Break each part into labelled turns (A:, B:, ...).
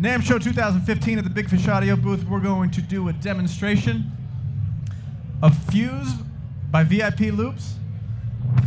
A: NAMM Show 2015 at the Big Fish Audio booth. We're going to do a demonstration of Fuse by VIP Loops.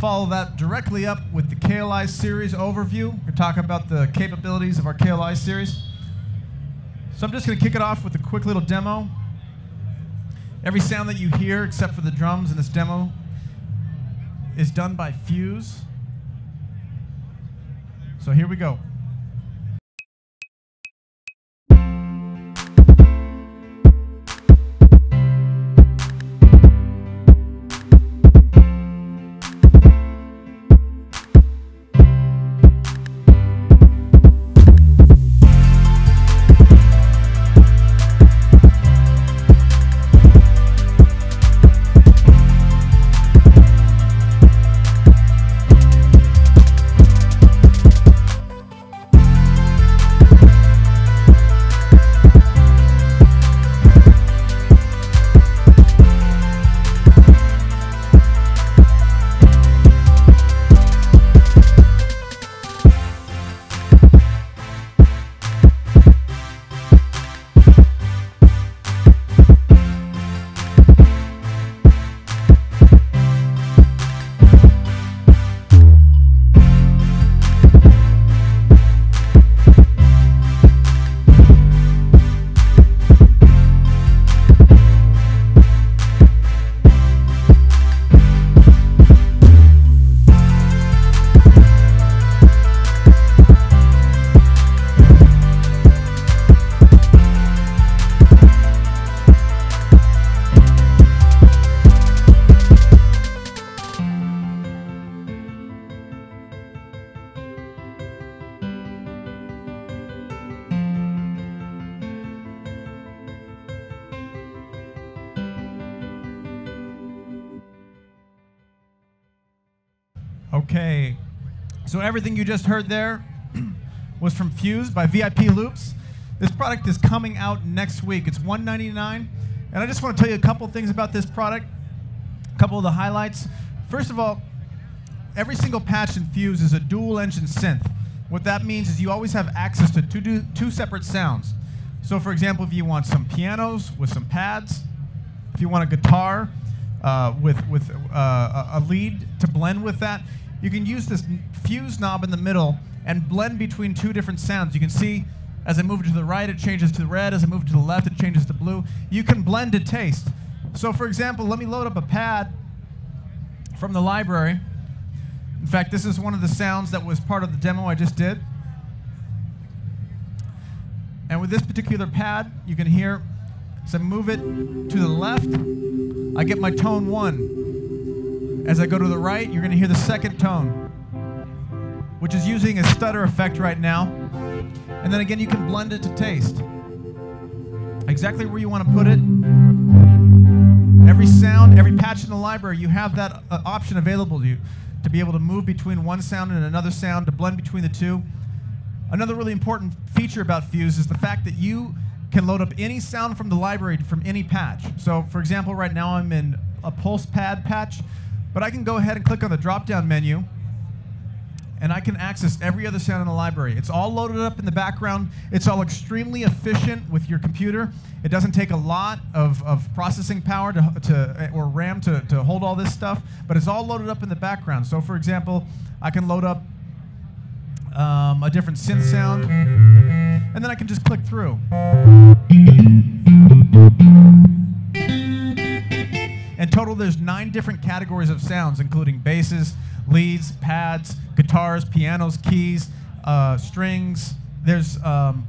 A: Follow that directly up with the KLI series overview. We're talking about the capabilities of our KLI series. So I'm just going to kick it off with a quick little demo. Every sound that you hear, except for the drums in this demo, is done by Fuse. So here we go. Okay, so everything you just heard there was from Fuse by VIP Loops. This product is coming out next week. It's $199, and I just want to tell you a couple things about this product, a couple of the highlights. First of all, every single patch in Fuse is a dual engine synth. What that means is you always have access to two separate sounds. So for example, if you want some pianos with some pads, if you want a guitar with a lead to blend with that, you can use this Fuse knob in the middle and blend between two different sounds. You can see as I move it to the right, it changes to red. As I move it to the left, it changes to blue. You can blend to taste. So for example, let me load up a pad from the library. In fact, this is one of the sounds that was part of the demo I just did. And with this particular pad, you can hear, as I move it to the left, I get my tone 1. As I go to the right, you're going to hear the second tone, which is using a stutter effect right now. And then again, you can blend it to taste. Exactly where you want to put it. Every sound, every patch in the library, you have that option available to you to be able to move between one sound and another sound, to blend between the two. Another really important feature about Fuse is the fact that you can load up any sound from the library from any patch. So for example, right now I'm in a pulse pad patch, but I can go ahead and click on the drop-down menu, and I can access every other sound in the library. It's all loaded up in the background. It's all extremely efficient with your computer. It doesn't take a lot of processing power or RAM to hold all this stuff, but it's all loaded up in the background. So for example, I can load up a different synth sound, and then I can just click through. In total, there's 9 different categories of sounds, including basses, leads, pads, guitars, pianos, keys, strings. There's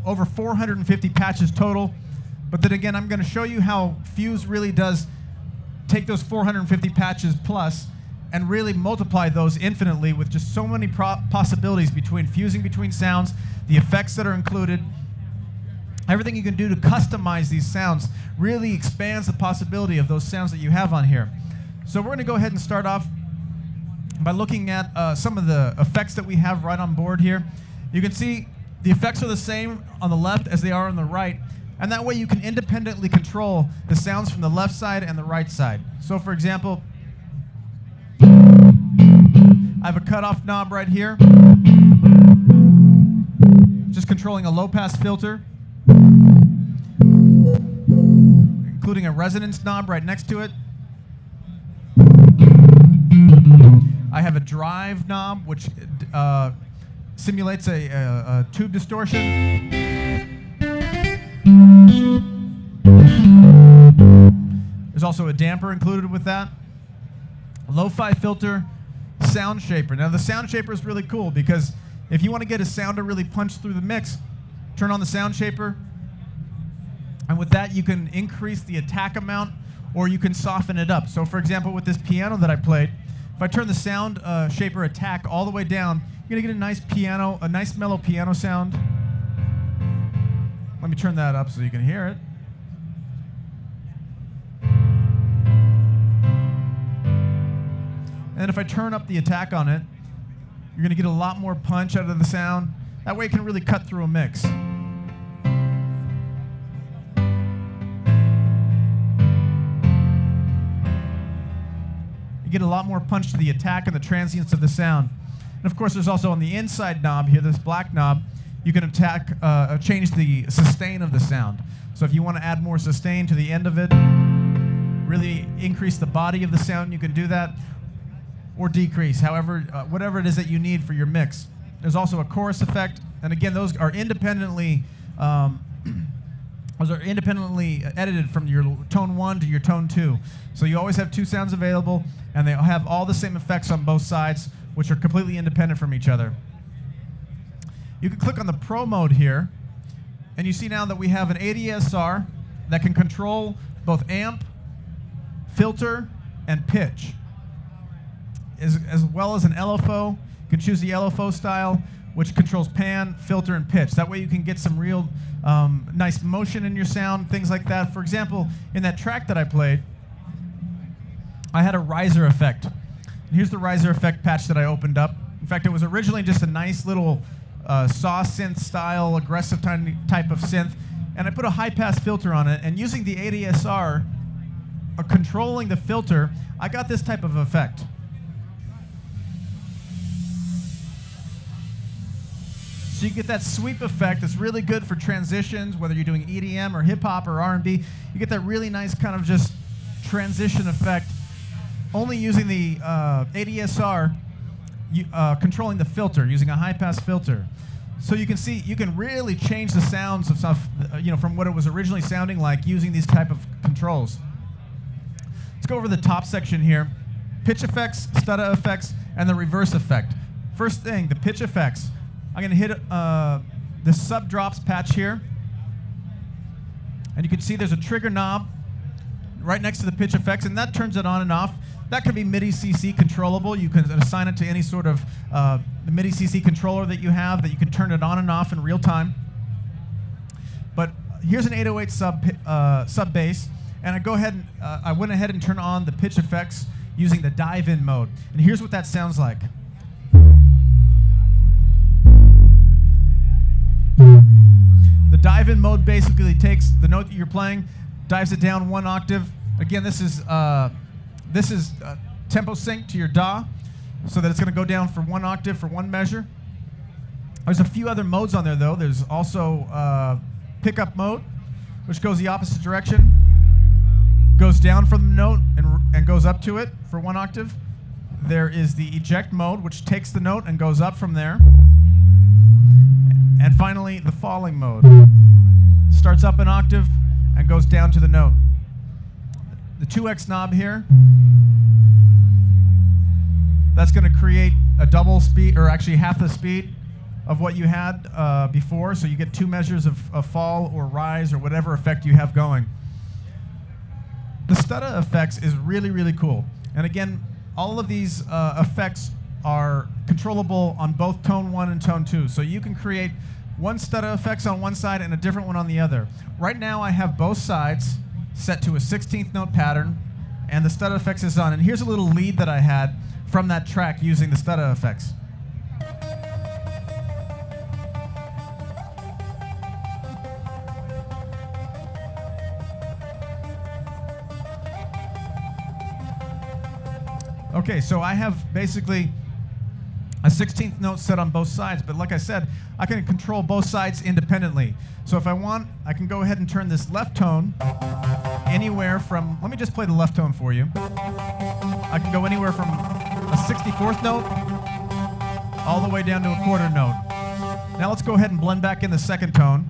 A: over 450 patches total. But then again, I'm going to show you how Fuse really does take those 450 patches plus and really multiply those infinitely with just so many possibilities between fusing between sounds, the effects that are included. Everything you can do to customize these sounds really expands the possibility of those sounds that you have on here. So we're going to go ahead and start off by looking at some of the effects that we have right on board here. You can see the effects are the same on the left as they are on the right, and that way you can independently control the sounds from the left side and the right side. So for example, I have a cutoff knob right here, just controlling a low-pass filter. including a resonance knob right next to it. I have a drive knob, which simulates a tube distortion. There's also a damper included with that. Lo-fi filter, sound shaper. Now the sound shaper is really cool because if you want to get a sound to really punch through the mix, turn on the sound shaper, and with that you can increase the attack amount or you can soften it up. So for example, with this piano that I played, if I turn the sound shaper attack all the way down, you're gonna get a nice piano, a nice mellow piano sound. Let me turn that up so you can hear it. And if I turn up the attack on it, you're going to get a lot more punch out of the sound. That way it can really cut through a mix. You get a lot more punch to the attack and the transients of the sound. And of course, there's also on the inside knob here, this black knob, you can change the sustain of the sound. So if you want to add more sustain to the end of it, really increase the body of the sound, you can do that. Or decrease, however, whatever it is that you need for your mix. There's also a chorus effect, and again, those are independently edited from your tone 1 to your tone 2. So you always have two sounds available, and they have all the same effects on both sides, which are completely independent from each other. You can click on the Pro mode here, and you see now that we have an ADSR that can control both amp, filter, and pitch. As well as an LFO. You can choose the LFO style, which controls pan, filter, and pitch. That way you can get some real nice motion in your sound, things like that. For example, in that track that I played, I had a riser effect. And here's the riser effect patch that I opened up. In fact, it was originally just a nice little saw synth style, aggressive type of synth, and I put a high-pass filter on it, and using the ADSR, controlling the filter, I got this type of effect. So you get that sweep effect that's really good for transitions, whether you're doing EDM or hip-hop or R&B. You get that really nice kind of just transition effect only using the ADSR, controlling the filter, using a high-pass filter. So you can see, you can really change the sounds of stuff, from what it was originally sounding like using these type of controls. Let's go over the top section here. Pitch effects, stutter effects, and the reverse effect. First thing, the pitch effects. I'm going to hit the sub drops patch here. And you can see there's a trigger knob right next to the pitch effects, and that turns it on and off. That can be MIDI CC controllable. You can assign it to any sort of MIDI CC controller that you have that you can turn it on and off in real time. But here's an 808 sub bass, and I went ahead and turned on the pitch effects using the dive-in mode. And here's what that sounds like. The dive-in mode basically takes the note that you're playing, dives it down one octave. Again, this is tempo sync to your DAW, so that it's going to go down for one octave for one measure. There's a few other modes on there, though. There's also pickup mode, which goes the opposite direction, goes down from the note and goes up to it for one octave. There is the eject mode, which takes the note and goes up from there. And finally, the falling mode. Starts up an octave and goes down to the note. The 2x knob here, that's going to create a double speed, or actually half the speed of what you had before, so you get two measures of fall or rise or whatever effect you have going. The stutter effects is really, really cool. And again, all of these effects are controllable on both tone 1 and tone 2. So you can create one stutter effects on one side and a different one on the other. Right now I have both sides set to a 16th note pattern, and the stutter effects is on. And here's a little lead that I had from that track using the stutter effects. Okay, so I have basically a 16th note set on both sides, but like I said, I can control both sides independently. So if I want, I can go ahead and turn this left tone anywhere from, let me just play the left tone for you. I can go anywhere from a 64th note all the way down to a quarter note. Now let's go ahead and blend back in the second tone.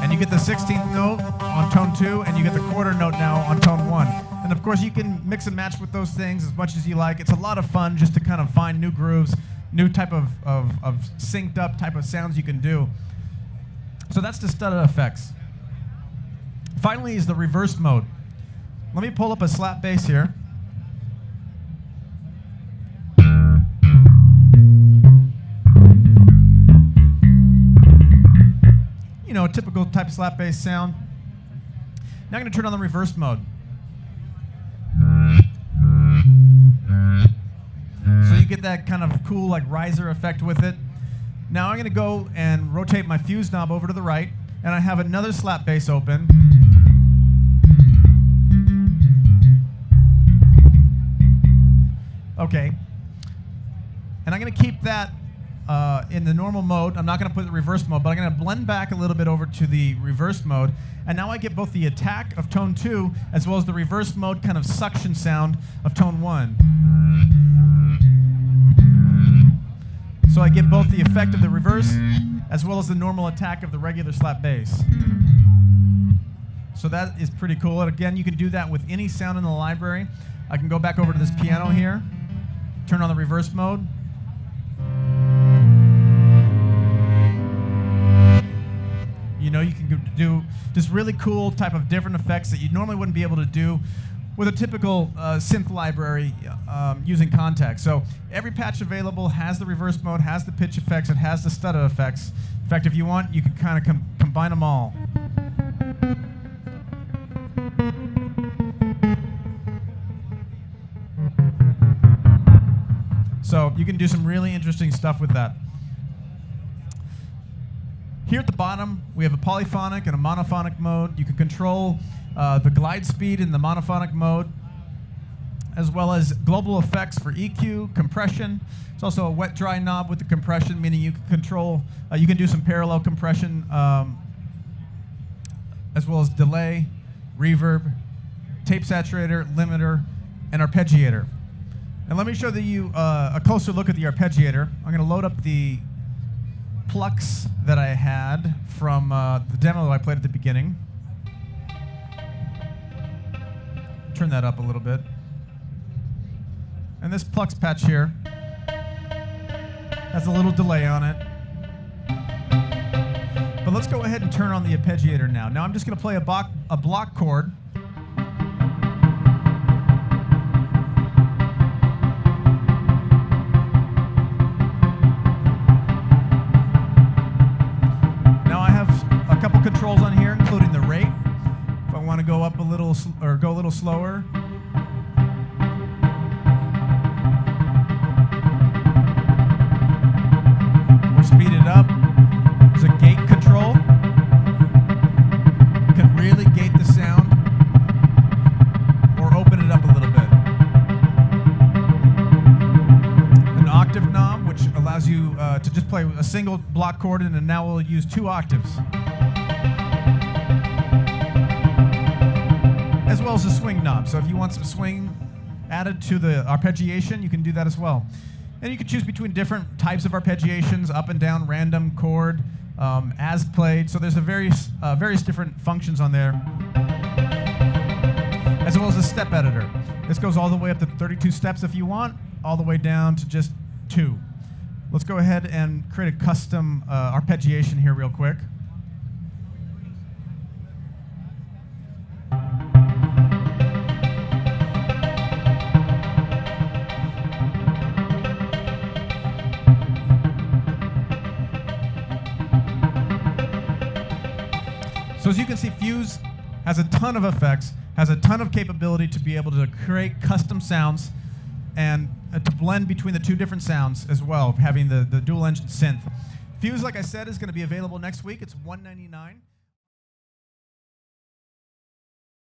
A: And you get the 16th note on tone 2, and you get the quarter note now on tone 1. And of course, you can mix and match with those things as much as you like. It's a lot of fun just to kind of find new grooves, new type of synced up type of sounds you can do. So that's the Stutter Effects. Finally is the reverse mode. Let me pull up a slap bass here. You know, a typical type of slap bass sound. Now I'm going to turn on the reverse mode. So you get that kind of cool like riser effect with it. Now I'm going to go and rotate my fuse knob over to the right, and I have another slap bass open. Okay. And I'm going to keep that in the normal mode. I'm not going to put the reverse mode, but I'm going to blend back a little bit over to the reverse mode. And now I get both the attack of tone 2 as well as the reverse mode kind of suction sound of tone 1. So I get both the effect of the reverse as well as the normal attack of the regular slap bass. So that is pretty cool. And again, you can do that with any sound in the library. I can go back over to this piano here, turn on the reverse mode. You know, you can do just really cool type of different effects that you normally wouldn't be able to do with a typical synth library using Contact. So every patch available has the reverse mode, has the pitch effects, it has the stutter effects. In fact, if you want, you can kind of combine them all. So you can do some really interesting stuff with that. Here at the bottom, we have a polyphonic and a monophonic mode. You can control the glide speed in the monophonic mode, as well as global effects for EQ, compression. There's also a wet-dry knob with the compression, meaning you can control, you can do some parallel compression, as well as delay, reverb, tape saturator, limiter, and arpeggiator. And let me show you a closer look at the arpeggiator. I'm going to load up the plucks that I had from the demo that I played at the beginning. Turn that up a little bit. And this plucks patch here has a little delay on it. But let's go ahead and turn on the arpeggiator now. Now I'm just going to play a block chord. Controls on here, including the rate. If I want to go up a little or go a little slower. Or speed it up. There's a gate control. You can really gate the sound or open it up a little bit. An octave knob, which allows you to just play a single block chord, and now we'll use 2 octaves. As well as a swing knob. So if you want some swing added to the arpeggiation, you can do that as well. And you can choose between different types of arpeggiations, up and down, random, chord, as played. So there's a various different functions on there. As well as a step editor. This goes all the way up to 32 steps if you want, all the way down to just 2. Let's go ahead and create a custom arpeggiation here real quick. So as you can see, Fuse has a ton of effects, has a ton of capability to be able to create custom sounds and to blend between the 2 different sounds as well, having the dual engine synth. Fuse, like I said, is going to be available next week. It's $199.